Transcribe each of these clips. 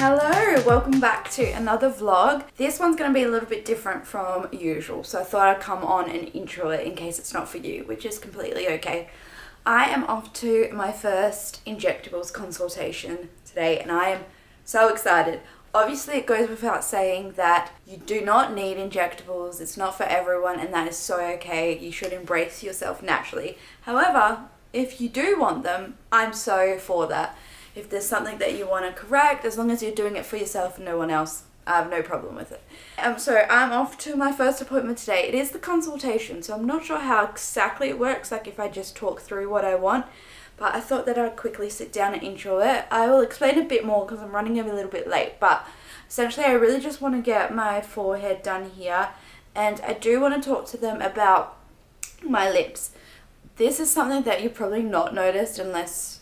Hello, welcome back to another vlog. This one's going to be a little bit different from usual, so I thought I'd come on and intro it in case it's not for you, which is completely okay. I am off to my first injectables consultation today and I am so excited. Obviously it goes without saying that you do not need injectables, it's not for everyone and that is so okay. You should embrace yourself naturally. However, if you do want them, I'm so for that. If there's something that you want to correct, as long as you're doing it for yourself and no one else, I have no problem with it. So I'm off to my first appointment today. It is the consultation, so I'm not sure how exactly it works, like if I just talk through what I want, but I thought that I'd quickly sit down and intro it. I will explain a bit more because I'm running a little bit late, but essentially I really just want to get my forehead done here, and I do want to talk to them about my lips. This is something that you probably not noticed unless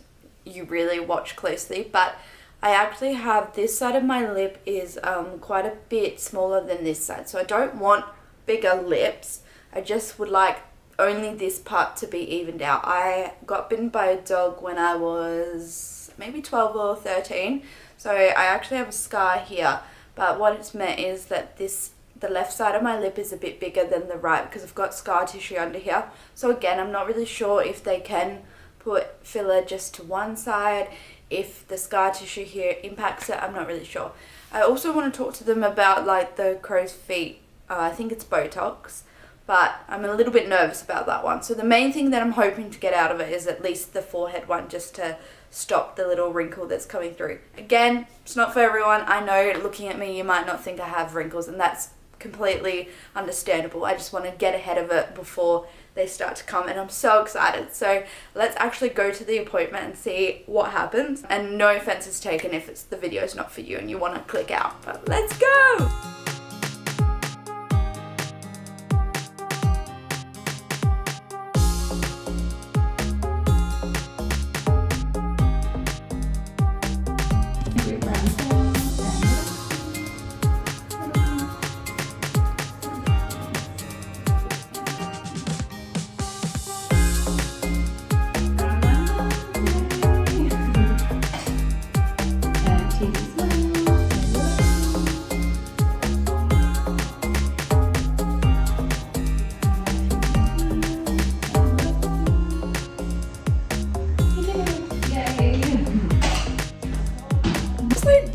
you really watch closely, but I actually have this side of my lip is quite a bit smaller than this side, so I don't want bigger lips. I just would like only this part to be evened out. I got bitten by a dog when I was maybe 12 or 13, so I actually have a scar here, but what it's meant is that the left side of my lip is a bit bigger than the right because I've got scar tissue under here. So again, I'm not really sure if they can put filler just to one side, if the scar tissue here impacts it, I'm not really sure. I also want to talk to them about like the crow's feet, I think it's Botox, but I'm a little bit nervous about that one. So the main thing that I'm hoping to get out of it is at least the forehead one, just to stop the little wrinkle that's coming through. Again, it's not for everyone. I know looking at me you might not think I have wrinkles, and that's completely understandable. I just want to get ahead of it before they start to come, and I'm so excited. So let's actually go to the appointment and see what happens, and no offense is taken if the video is not for you and you want to click out, but let's go.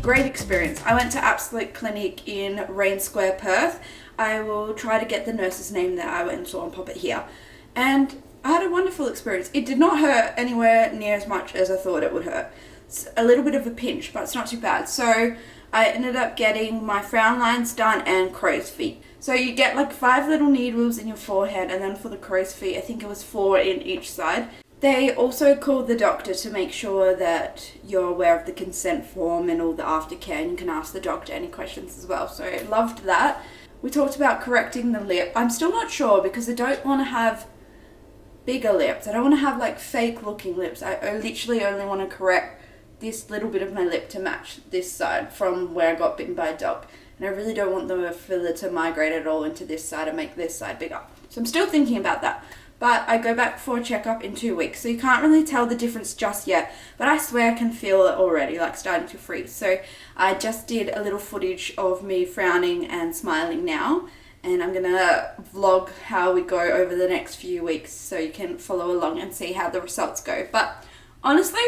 Great experience. I went to Absolute Clinic in Rain Square, Perth. I will try to get the nurse's name that I went and saw and pop it here. And I had a wonderful experience. It did not hurt anywhere near as much as I thought it would hurt. It's a little bit of a pinch, but it's not too bad. So I ended up getting my frown lines done and crow's feet. So you get like 5 little needles in your forehead, and then for the crow's feet, I think it was 4 in each side. They also called the doctor to make sure that you're aware of the consent form and all the aftercare, and you can ask the doctor any questions as well. So I loved that. We talked about correcting the lip. I'm still not sure because I don't want to have bigger lips. I don't want to have like fake looking lips. I literally only want to correct this little bit of my lip to match this side from where I got bitten by a dog. And I really don't want the filler to migrate at all into this side and make this side bigger. So I'm still thinking about that. But I go back for a checkup in 2 weeks, so you can't really tell the difference just yet, but I swear I can feel it already, like starting to freeze. So I just did a little footage of me frowning and smiling now, and I'm gonna vlog how we go over the next few weeks so you can follow along and see how the results go. But honestly,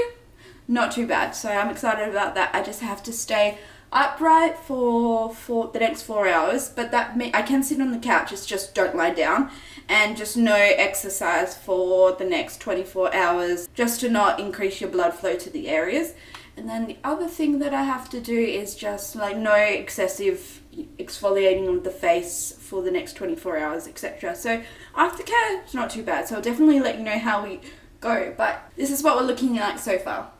not too bad, so I'm excited about that. I just have to stay upright for the next 4 hours, but I can sit on the couch, it's just don't lie down, and just no exercise for the next 24 hours just to not increase your blood flow to the areas. And then the other thing that I have to do is just like no excessive exfoliating of the face for the next 24 hours, etc. So aftercare, it's not too bad, so I'll definitely let you know how we go, but this is what we're looking at so far.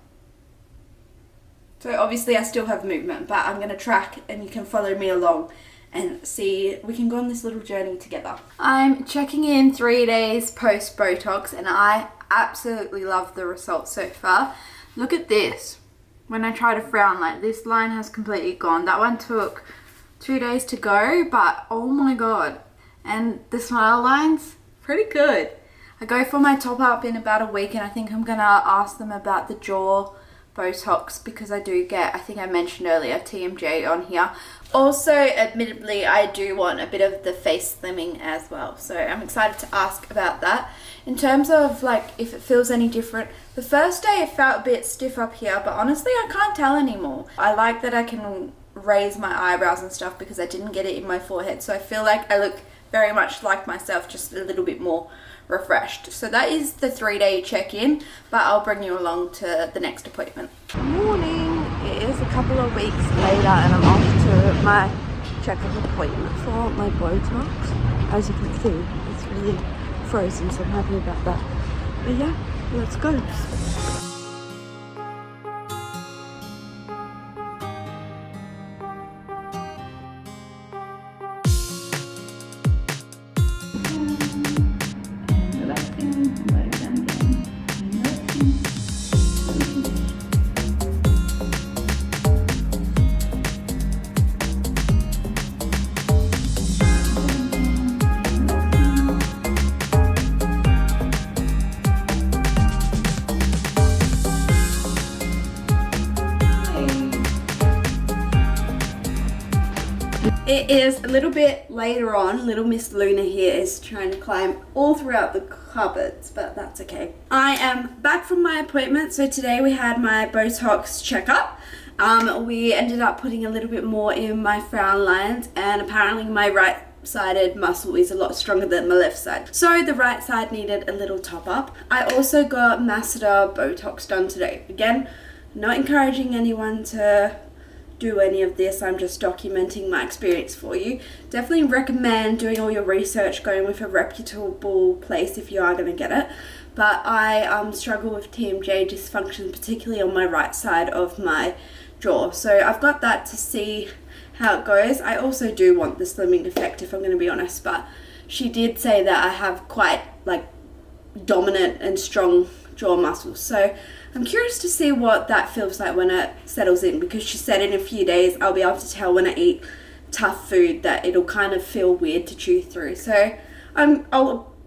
So obviously I still have movement, but I'm going to track and you can follow me along and see, we can go on this little journey together. I'm checking in 3 days post Botox and I absolutely love the results so far. Look at this. When I try to frown, like this line has completely gone. That one took 2 days to go, but oh my god. And the smile line's pretty good. I go for my top up in about a week and I think I'm going to ask them about the jaw Botox because I do get, I think I mentioned earlier, TMJ on here. Also, admittedly, I do want a bit of the face slimming as well. So I'm excited to ask about that. In terms of like if it feels any different, the first day it felt a bit stiff up here, but honestly I can't tell anymore. I like that I can raise my eyebrows and stuff because I didn't get it in my forehead. So I feel like I look very much like myself, just a little bit more refreshed. So that is the 3-day check-in, but I'll bring you along to the next appointment. Morning. It is a couple of weeks later and I'm off to my checkup appointment for my Botox. As you can see, it's really frozen, so I'm happy about that. But yeah, let's go. It is a little bit later on. Little Miss Luna here is trying to climb all throughout the cupboards, but that's okay. I am back from my appointment. So today we had my Botox checkup. We ended up putting a little bit more in my frown lines, and apparently my right-sided muscle is a lot stronger than my left side. So the right side needed a little top up. I also got masseter Botox done today. Again, not encouraging anyone to do any of this, I'm just documenting my experience for you. Definitely recommend doing all your research, going with a reputable place if you are going to get it. But I struggle with TMJ dysfunction, particularly on my right side of my jaw. So I've got that to see how it goes. I also do want the slimming effect, if I'm going to be honest, but she did say that I have quite like dominant and strong jaw muscles. So I'm curious to see what that feels like when it settles in, because she said in a few days I'll be able to tell when I eat tough food that it'll kind of feel weird to chew through. So I'm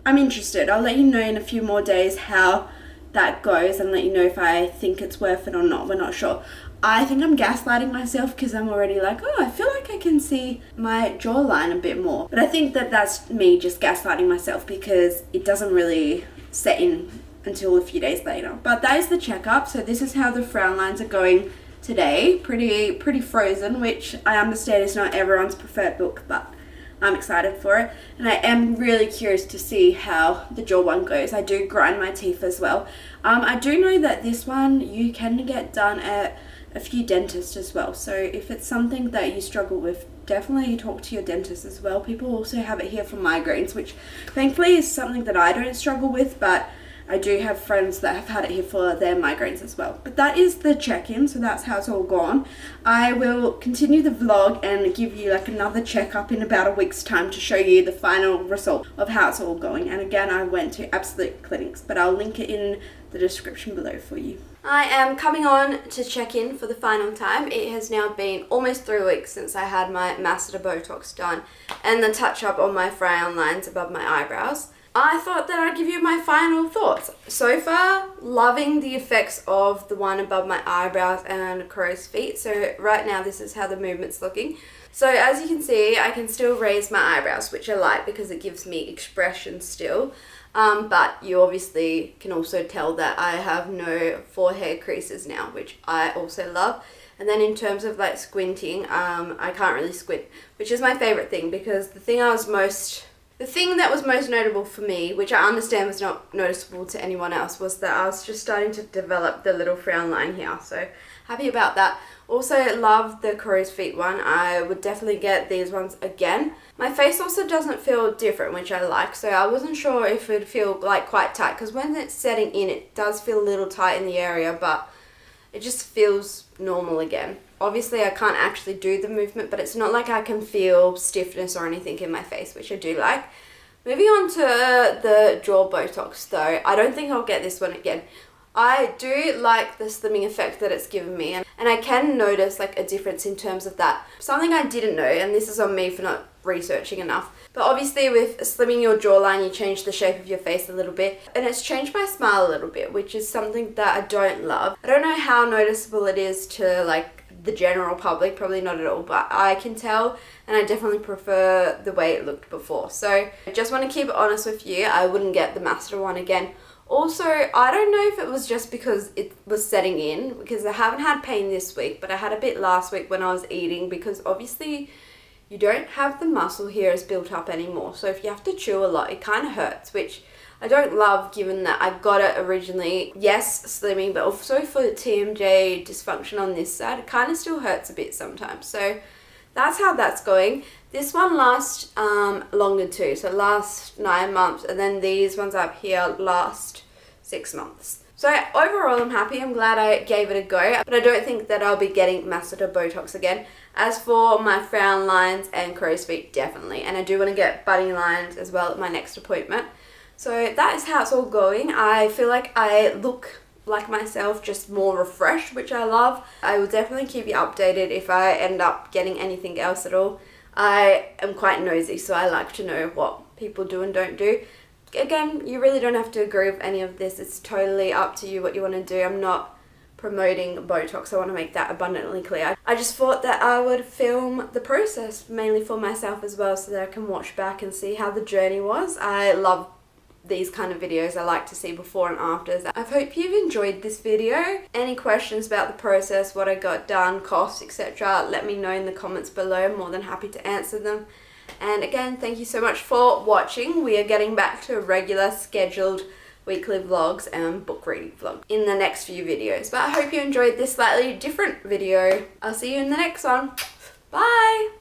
interested. I'll let you know in a few more days how that goes and let you know if I think it's worth it or not. We're not sure. I think I'm gaslighting myself because I'm already like, oh, I feel like I can see my jawline a bit more. But I think that that's me just gaslighting myself because it doesn't really set in until a few days later. But that is the checkup. So this is how the frown lines are going today. Pretty frozen, which I understand is not everyone's preferred look, but I'm excited for it. And I am really curious to see how the jaw one goes. I do grind my teeth as well. I do know that this one you can get done at a few dentists as well. So if it's something that you struggle with, definitely talk to your dentist as well. People also have it here for migraines, which thankfully is something that I don't struggle with, but I do have friends that have had it here for their migraines as well. But that is the check-in, so that's how it's all gone. I will continue the vlog and give you like another checkup in about a week's time to show you the final result of how it's all going. And again, I went to Absolute Clinics, but I'll link it in the description below for you. I am coming on to check in for the final time. It has now been almost 3 weeks since I had my masseter Botox done and the touch-up on my frown lines above my eyebrows. I thought that I'd give you my final thoughts. So far, loving the effects of the one above my eyebrows and crow's feet. So right now, this is how the movement's looking. So as you can see, I can still raise my eyebrows, which I like because it gives me expression still. But you obviously can also tell that I have no forehead creases now, which I also love. And then in terms of like squinting, I can't really squint, which is my favorite thing, because the thing that was most notable for me, which I understand was not noticeable to anyone else, was that I was just starting to develop the little frown line here. So happy about that. Also love the crow's feet one. I would definitely get these ones again. My face also doesn't feel different, which I like. So I wasn't sure if it would feel like quite tight, because when it's setting in, it does feel a little tight in the area, but it just feels normal again. Obviously, I can't actually do the movement, but it's not like I can feel stiffness or anything in my face, which I do like. Moving on to the jaw Botox though, I don't think I'll get this one again. I do like the slimming effect that it's given me, and I can notice like a difference in terms of that. Something I didn't know, and this is on me for not researching enough, But obviously with slimming your jawline, you change the shape of your face a little bit. And it's changed my smile a little bit, which is something that I don't love. I don't know how noticeable it is to like the general public, probably not at all, but I can tell, and I definitely prefer the way it looked before. So I just want to keep it honest with you, I wouldn't get the Master one again. Also, I don't know if it was just because it was setting in, because I haven't had pain this week, but I had a bit last week when I was eating, because obviously you don't have the muscle here as built up anymore. So if you have to chew a lot, it kind of hurts, which I don't love, given that I got it originally, yes, slimming, but also for TMJ dysfunction on this side, it kind of still hurts a bit sometimes. So that's how that's going. This one lasts longer too, so it lasts 9 months, and then these ones up here last 6 months. So overall, I'm happy. I'm glad I gave it a go, but I don't think that I'll be getting masseter Botox again. As for my frown lines and crow's feet, definitely. And I do want to get bunny lines as well at my next appointment. So that is how it's all going. I feel like I look like myself, just more refreshed, which I love. I will definitely keep you updated if I end up getting anything else at all. I am quite nosy, so I like to know what people do and don't do. Again, you really don't have to agree with any of this. It's totally up to you what you want to do. I'm not promoting Botox. I want to make that abundantly clear. I just thought that I would film the process mainly for myself as well, so that I can watch back and see how the journey was. I love these kind of videos. I like to see before and afters. I hope you've enjoyed this video. Any questions about the process, what I got done, costs, etc., let me know in the comments below. I'm more than happy to answer them. And again, thank you so much for watching. We are getting back to regular scheduled weekly vlogs and book reading vlogs in the next few videos. But I hope you enjoyed this slightly different video. I'll see you in the next one. Bye!